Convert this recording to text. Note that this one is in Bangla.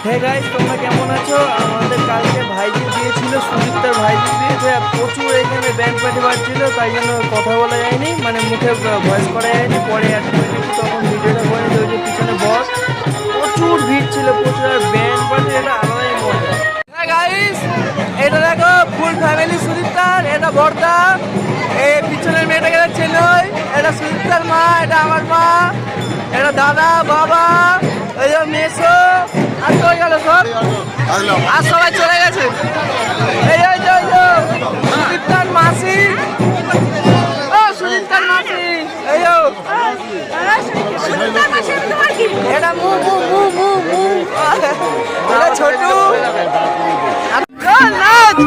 হে গাইস, তোমরা কেমন আছো? আমাদের কালকে ভাইজির বিয়ে ছিল, সুদীপ্তার ভাইজির বিয়ে। প্রচুর এখানে ব্যান্ড পার্টি বাজছিল, তাই জন্য কথা বলা যায়নি, মানে মুখে ভয়েস করা যায়নি। পরে অ্যাড করে দিচ্ছি, তখন ভিডিওটা করে যে ওই যে পিছনে বস প্রচুর ভিড় ছিল, প্রচুর। আর ব্যান্ড পার্টি এটা আলাদাই মজা। হ্যাঁ গাইস, এটা দেখো ফুল ফ্যামিলি সুদীপ্তার। এটা বর্দা, এই পিছনের মেয়েটাকে চেনই, এটা সুদীপ্তার মা, এটা আমার মা, এটা দাদা, বাবা, এই যে মেসো। আর কই গেল সব? আর সবাই চলে গেছে। এই ওই যে সুদীপ্তার মাসি, ও সুদীপ্তার মাসি, এই এটা মু মু মু মু মু, এটা ছোটু। নাচ